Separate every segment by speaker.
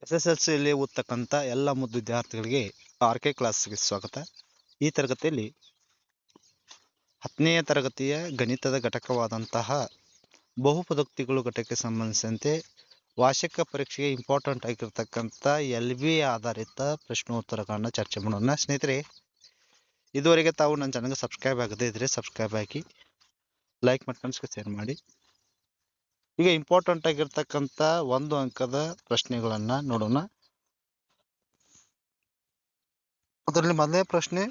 Speaker 1: SSLCಯಲ್ಲಿ ಓದ್ತಕ್ಕಂಥ ಎಲ್ಲ ಮುದ್ದು ವಿದ್ಯಾರ್ಥಿಗಳಿಗೆ RK ಕ್ಲಾಸ್ಗೆ ಸ್ವಾಗತ. ಈ ತರಗತಿಯಲ್ಲಿ 10ನೇ ತರಗತಿಯ ಗಣಿತದ ಘಟಕವಾದಂತಹ ಬಹುಪದೋಕ್ತಿಗಳು ಘಟಕಕ್ಕೆ ಸಂಬಂಧಿಸಿದಂತೆ ವಾರ್ಷಿಕ ಪರೀಕ್ಷೆಗೆ ಇಂಪಾರ್ಟೆಂಟ್ ಆಗಿರ್ತಕ್ಕಂಥ LB ಆಧಾರಿತ ಪ್ರಶ್ನೋತ್ತರಗಳನ್ನ ಚರ್ಚೆ ಮಾಡೋಣ. ಸ್ನೇಹಿತರೆ, ಇದುವರೆಗೆ ತಾವು ನನ್ನ ಚಾನಲ್ಗೆ ಸಬ್ಸ್ಕ್ರೈಬ್ ಆಗದೇ ಇದ್ರೆ ಸಬ್ಸ್ಕ್ರೈಬ್ ಆಗಿ, ಲೈಕ್ ಮತ್ತು ಫ್ರೆಂಡ್ಸ್ಗೆ ಶೇರ್ ಮಾಡಿ. ಈಗ ಇಂಪಾರ್ಟೆಂಟ್ ಆಗಿರ್ತಕ್ಕಂಥ 1 ಅಂಕದ ಪ್ರಶ್ನೆಗಳನ್ನ ನೋಡೋಣ. ಅದರಲ್ಲಿ ಮೊದಲನೇ ಪ್ರಶ್ನೆ,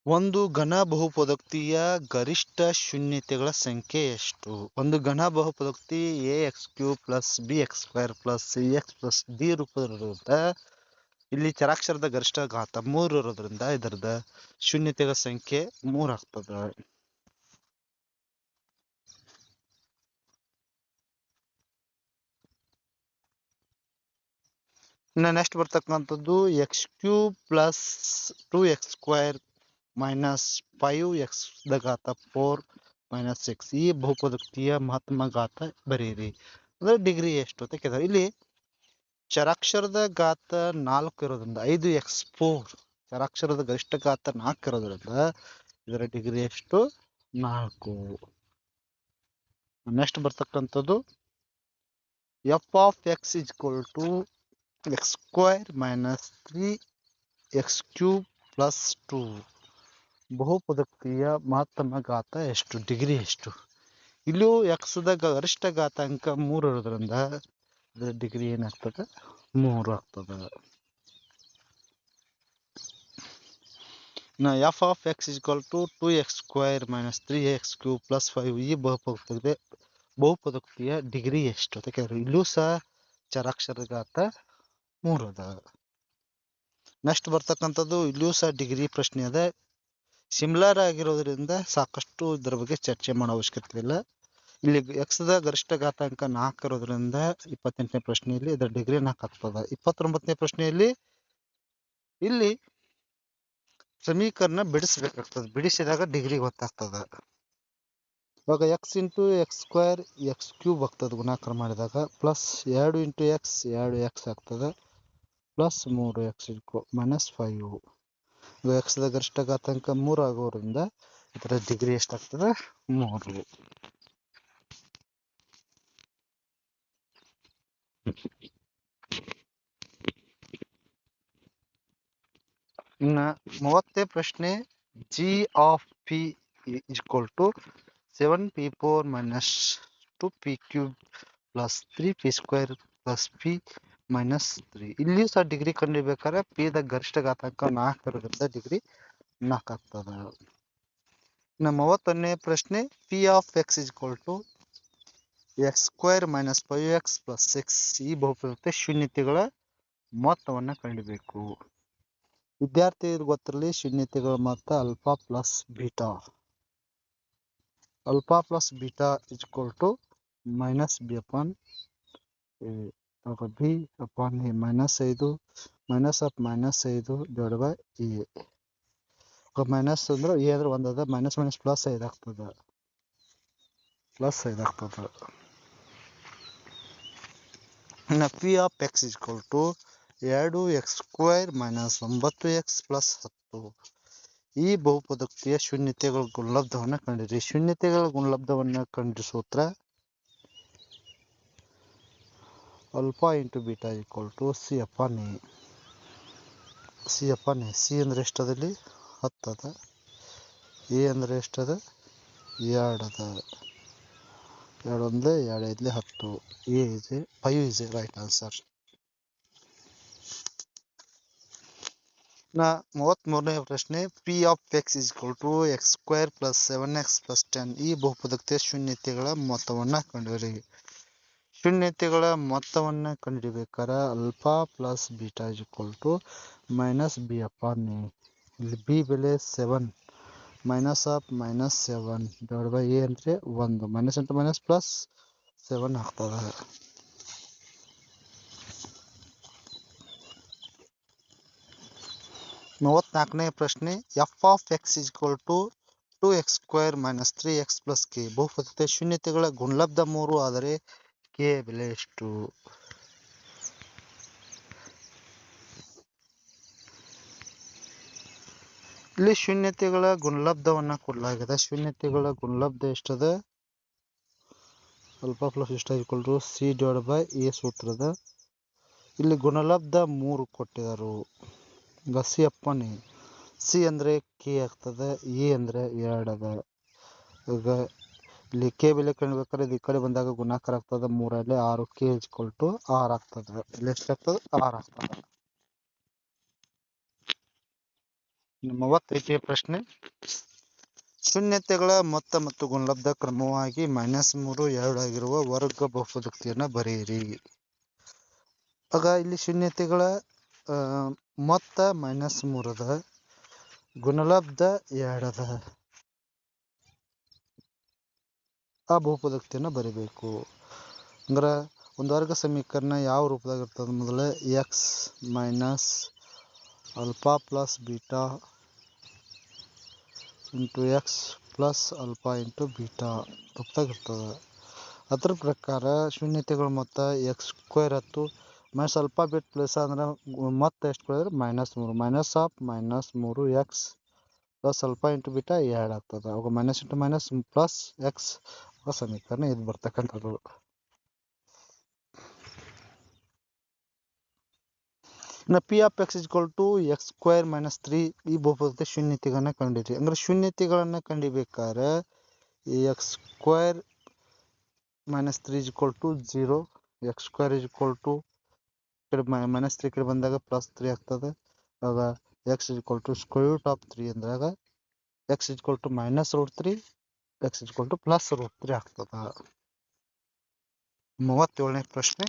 Speaker 1: ಒಂದು ಘನ ಬಹುಪದೋಕ್ತಿಯ ಗರಿಷ್ಠ ಶೂನ್ಯತೆಗಳ ಸಂಖ್ಯೆ ಎಷ್ಟು? ಒಂದು ಘನ ಬಹುಪದೋಕ್ತಿ ax³ + bx² + cx + d ರೂಪದಲ್ಲಿರುತ್ತ ಇಲ್ಲಿ ಚರಾಕ್ಷರದ ಗರಿಷ್ಠ ಘಾತ 3 ಇರೋದ್ರಿಂದ ಇದರದ ಶೂನ್ಯತೆಗಳ ಸಂಖ್ಯೆ 3 ಆಗ್ತದೆ. ಇನ್ನು ನೆಕ್ಸ್ಟ್ ಬರ್ತಕ್ಕಂಥದ್ದು x³ + 2x² - 5x⁴ - 6 ಈ ಬಹುಪದೋಕ್ತಿಯ ಮಹತ್ತಮ ಘಾತ ಬರೀರಿ. ಅಂದ್ರೆ ಡಿಗ್ರಿ ಎಷ್ಟು ಅಂತ ಕೇಳಿದ್ರೆ, ಇಲ್ಲಿ ಚರಾಕ್ಷರದ ಘಾತ 4 ಇರೋದ್ರಿಂದ 5x⁴, ಚರಾಕ್ಷರದ ಗರಿಷ್ಠ ಘಾತ 4 ಇರೋದ್ರಿಂದ ಇದರ ಡಿಗ್ರಿ ಎಷ್ಟು? 4. ನೆಕ್ಸ್ಟ್ ಬರ್ತಕ್ಕಂಥದ್ದು f of x = x² - 3x³ + 2 ಬಹುಪದೋಕ್ತಿಯ ಮಹತ್ತಮ ಘಾತ ಎಷ್ಟು? ಡಿಗ್ರಿ ಎಷ್ಟು? ಇಲ್ಲೂ x ದ ಗರಿಷ್ಠ ಘಾತಾಂಕ 3 ಇರೋದ್ರಿಂದ ಇದರ ಡಿಗ್ರಿ ಏನಾಗ್ತದೆ? 3 ಆಗ್ತದೆ. ಇನ್ನು f of x = 2x² - 3x³ + 5 ಈ ಬಹುಪದೋಕ್ತಿಯ ಡಿಗ್ರಿ ಎಷ್ಟು ಅಂತ ಕೇಳಿದ್ರು. ಇಲ್ಲೂ ಸಹ ಚರಾಕ್ಷರ ಘಾತ 3 ಅದ. ನೆಕ್ಸ್ಟ್ ಬರ್ತಕ್ಕಂಥದ್ದು ಇಲ್ಲಿಯೂ ಸಹ ಡಿಗ್ರಿ ಪ್ರಶ್ನೆ ಅದ. ಸಿಮಿಲರ್ ಆಗಿರೋದ್ರಿಂದ ಸಾಕಷ್ಟು ಇದರ ಬಗ್ಗೆ ಚರ್ಚೆ ಮಾಡೋ ಅವಶ್ಯಕತೆ ಇಲ್ಲ. ಇಲ್ಲಿ x ದ ಗರಿಷ್ಠ ಘಾತಾಂಕ 4 ಇರೋದ್ರಿಂದ 28ನೇ ಪ್ರಶ್ನೆಯಲ್ಲಿ ಇದರ ಡಿಗ್ರಿ 4 ಆಗ್ತದೆ. 29ನೇ ಪ್ರಶ್ನೆಯಲ್ಲಿ ಇಲ್ಲಿ ಸಮೀಕರಣ ಬಿಡಿಸಬೇಕಾಗ್ತದೆ. ಬಿಡಿಸಿದಾಗ ಡಿಗ್ರಿ ಗೊತ್ತಾಗ್ತದೆ. ಇವಾಗ x × x² x³ ಆಗ್ತದೆ ಗುಣಾಕಾರ ಮಾಡಿದಾಗ, ಪ್ಲಸ್ 2 × x 2x ಆಗ್ತದೆ, ಪ್ಲಸ್ 3x - 5. x ದ ಗರಿಷ್ಠ ಘಾತಾಂಕ 3 ಆಗೋದ್ರಿಂದ ಇದರ ಡಿಗ್ರಿ ಎಷ್ಟಾಗ್ತದೆ? 3. ಇನ್ನ 30ನೇ ಪ್ರಶ್ನೆ, g of p = 7p⁴ - 2p³ + 3p² + p - 3. ಇಲ್ಲಿಯೂ ಸಹ ಡಿಗ್ರಿ ಕಂಡುಹಿಡಿಬೇಕಾದ್ರೆ p ದ ಗರಿಷ್ಠ ಘಾತಾಂಕ 4 ಇರೋದ್ರಿಂದ ಡಿಗ್ರಿ 4 ಆಗ್ತದೆ. ಇನ್ನು 31ನೇ ಪ್ರಶ್ನೆ, p of x = x² - 5x + 6 ಈ ಬಹುಪದೋಕ್ತಿಯ ಶೂನ್ಯತೆಗಳ ಮೊತ್ತವನ್ನು ಕಂಡುಹಿಡಿಯಬೇಕು. ವಿದ್ಯಾರ್ಥಿ ಗೊತ್ತಿರಲಿ, ಶೂನ್ಯತೆಗಳ ಮೊತ್ತ alpha plus beta. Alpha plus beta = -b/a -5 - -5 -a. Minus ಅಂದ್ರೆ a ಅಂದ್ರೆ 1 ಅದ, ಮೈನಸ್ ಮೈನಸ್ ಪ್ಲಸ್ 5 ಆಗ್ತದೆ. ಇನ್ನು p of x = 2x² - 9x + 10 ಈ ಬಹುಪದೋಕ್ತಿಯ ಶೂನ್ಯತೆಗಳ ಗುಣಲಬ್ಧವನ್ನು ಕಂಡಿರಿ. ಶೂನ್ಯತೆಗಳ ಗುಣಲಬ್ಧವನ್ನು ಕಂಡು ಸೂತ್ರ ಆಲ್ಫಾ × ಬೀಟಾ = c/a. c ಅಂದ್ರೆ ಎಷ್ಟದಲ್ಲಿ? 10 ಅದ. a ಅಂದ್ರೆ ಎಷ್ಟದ? 2 ಅದ. 2 1 2 5 10. 5 is ರೈಟ್ ಆನ್ಸರ್. 33ನೇ ಪ್ರಶ್ನೆ, p of x = x² + 7x + 10 ಈ ಬಹುಪದೋಕ್ತಿಯ ಶೂನ್ಯತೆಗಳ ಮೊತ್ತವನ್ನು ಕಂಡುಹಿಡಿಯಿರಿ. ಶೂನ್ಯತೆಗಳ ಮೊತ್ತವನ್ನು ಕಂಡುಹಿಡಿಬೇಕಾದ್ರೆ ಆಲ್ಫಾ ಪ್ಲಸ್ ಬೀಟಾ = -b/a. ಇಲ್ಲಿ b ಬೆಲೆ 7 -7 / a ಅಂದರೆ 1, ಮೈನಸ್ ಇಂಟು ಮೈನಸ್ ಪ್ಲಸ್ 7 ಆಗ್ತದೆ. 34ನೇ ಪ್ರಶ್ನೆ F of X is equal to 2x² - 3x + k ಬಹುಪದದ ಶೂನ್ಯತೆಗಳ ಗುಣಲಬ್ಧ 3 ಆದರೆ k ಬೆಲೆ ಎಷ್ಟು? ಇಲ್ಲಿ ಶೂನ್ಯತೆಗಳ ಗುಣಲಬ್ಧವನ್ನ ಕೊಡಲಾಗಿದೆ. ಶೂನ್ಯತೆಗಳ ಗುಣಲಬ್ಧ ಎಷ್ಟದ? ಅಲ್ಫಾ ಪ್ಲಸ್ ಇಷ್ಟ ಈಕ್ವಲ್ ಟು c/a ಸೂತ್ರದ. ಇಲ್ಲಿ ಗುಣಲಬ್ಧ 3 ಕೊಟ್ಟಿದ್ದಾರೆ. ಈಗ ಸಿ ಅಪ್ಪನೆ ಸಿ ಅಂದರೆ ಕೆ ಆಗ್ತದೆ, ಎ ಅಂದರೆ 2 ಅದ. ಈಗ ಇಲ್ಲಿ ಕೆ ಬೆಲೆ ಕಂಡ್ಬೇಕಾದ್ರೆ ಇದು ಈ ಕಡೆ ಬಂದಾಗ ಗುಣಾಕಾರ ಆಗ್ತದೆ. 3ರಲ್ಲಿ 6 ಕೆ ಈಕ್ವಲ್ ಟು 6 ಆಗ್ತದೆ. ಇಲ್ಲಿ ಎಷ್ಟಾಗ್ತದೆ? 6 ಆಗ್ತದೆ. 35ನೇ ಪ್ರಶ್ನೆ ಶೂನ್ಯತೆಗಳ ಮೊತ್ತ ಮತ್ತು ಗುಣಲಬ್ಧ ಕ್ರಮವಾಗಿ -3, 2 ಆಗಿರುವ ವರ್ಗ ಬಹುಪದೋಕ್ತಿಯನ್ನು ಬರೆಯಿರಿ. ಆಗ ಇಲ್ಲಿ ಶೂನ್ಯತೆಗಳ ಮೊತ್ತ -3 ಅದ, ಗುಣಲಬ್ಧ 2 ಅದ. ಆ ಬಹುಪದೋಕ್ತಿಯನ್ನು ಬರಿಬೇಕು. ಅಂದ್ರೆ ಒಂದು ವರ್ಗ ಸಮೀಕರಣ ಯಾವ ರೂಪದಾಗ ಇರ್ತದೆ? ಮೊದಲ X minus alpha plus beta into X plus alpha into beta ರೂಪದಾಗ ಇರ್ತದೆ. ಅದ್ರ ಪ್ರಕಾರ ಶೂನ್ಯತೆಗಳ ಮೊತ್ತ x² ಆಯ್ತು. ಮೈನಸ್ ಅಲ್ಫಾ ಬಿಟ್ ಪ್ಲಸ್ ಅಂದ್ರೆ ಮೊತ್ತ ಎಷ್ಟು ಕೊಡಿದ್ರೆ -3 minus of -3x plus alpha into beta 2 ಆಗ್ತದೆ. ಅವಾಗ minus into minus plus X ಸಮೀಕರಣ ಇದು ಬರ್ತಕ್ಕಂಥದ್ದು. ಇನ್ನು P of X equal to x² - 3 ಈ ಬಹುಪದದ ಶೂನ್ಯತೆಗಳನ್ನ ಕಂಡಿರಿ. ಅಂದ್ರೆ ಶೂನ್ಯತೆಗಳನ್ನ ಕಂಡಿಬೇಕಾದ್ರೆ x² - 3 equal to 0, x² equal to -3 ಕಡೆ ಬಂದಾಗ +3 ಆಗ್ತದೆ. ಆಗ x ಈಕ್ವಲ್ ಟು √3 ಅಂದಾಗ x equal to -√3, x equal to +√3 ಆಗ್ತದೆ. 37ನೇ ಪ್ರಶ್ನೆ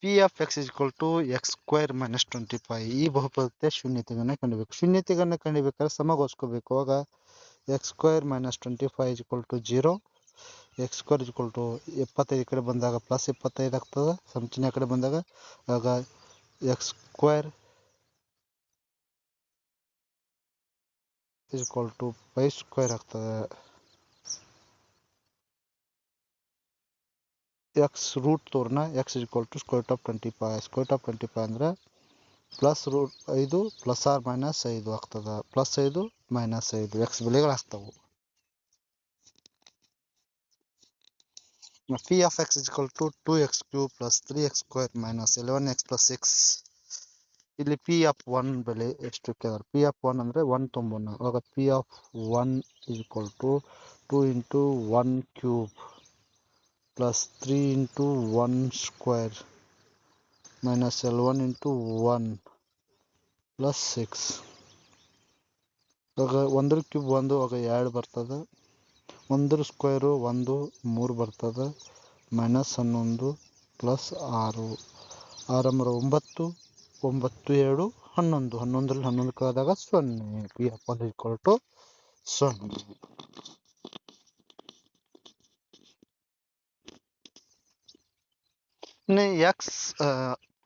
Speaker 1: P of X equal to x² - 25 ಈ ಬಹುಪದದ ಶೂನ್ಯತೆಗಳನ್ನ ಕಂಡಿಬೇಕು. ಶೂನ್ಯತೆಗಳನ್ನ ಕಂಡಿಬೇಕಾದ್ರೆ ಸಮಗೊಳಿಸ್ಕೋಬೇಕು. ಆಗ x² - 25 equal to 0, x² equal to 25 ಈ ಕಡೆ ಬಂದಾಗ +25 ಆಗ್ತದೆ. ಸಮಚಿಹ್ನೆ ಕಡೆ ಬಂದಾಗ ಆಗ x² ಈಕ್ವಲ್ ಟು 5² ಆಗ್ತದೆ. x ರೂಟ್ ತೋರ್ನ x ಈಕ್ವಲ್ ಟು √25. √25 ಅಂದ್ರೆ +5 ± 5 ಆಗ್ತದೆ. +5 -5 x ಬೆಲೆಗಳು ಆಗ್ತವೆ. P of X equal to 2x³ + 3x² - 11x + 6 ಇಲ್ಲಿ ಪಿ ಆಫ್ 1 ಬೆಲೆ ಎಷ್ಟು ಕೇಳಿದ್ರೆ ಪಿ ಆಫ್ 1 ಅಂದರೆ 1 ತೊಂಬನ್ನು. ಆವಾಗ ಪಿ ಆಫ್ 1 ಈಕ್ವಲ್ ಟು 2 × 1³ + 3 × 1² - 11 × 1 + 6. ಆಗ 1³ 1 ಆಗ 2 ಬರ್ತದೆ. 1² 1 3 ಬರ್ತದೆ. -11 + 6 6 × 9 9 2 11 11ರಲ್ಲಿ 11 ಕಳೆದಾಗ 0. P of 1 equal to 0. X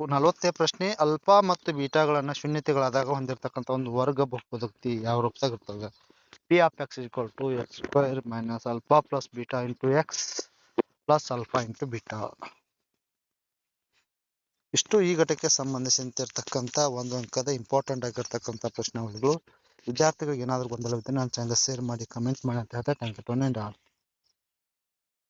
Speaker 1: 40ನೇ ಪ್ರಶ್ನೆ ಅಲ್ಫಾ ಮತ್ತು ಬೀಟಾಗಳನ್ನ ಶೂನ್ಯತೆಗಳಾದಾಗ ಹೊಂದಿರತಕ್ಕಂಥ ಒಂದು ವರ್ಗ ಬಹುಪದೋಕ್ತಿ ಯಾವ ರೂಪದಾಗ ಇರ್ತದೆ? P of X equal to x² - alpha plus beta into X plus alpha into beta. ಇಷ್ಟು ಈ ಘಟಕ್ಕೆ ಸಂಬಂಧಿಸಿರ್ತಕ್ಕಂಥ ಒಂದು ಅಂಕದ ಇಂಪಾರ್ಟೆಂಟ್ ಆಗಿರ್ತಕ್ಕಂಥ ಪ್ರಶ್ನೆಗಳು. ವಿದ್ಯಾರ್ಥಿಗಳಿಗೆ ಏನಾದರೂ ಗೊಂದಲವಿದ್ದರೆ ನನ್ನ ಚಾನಲ್ ಶೇರ್ ಮಾಡಿ, ಕಮೆಂಟ್ ಮಾಡಿ ಅಂತ ಹೇಳ್ತಾ ಥ್ಯಾಂಕ್ ಯು.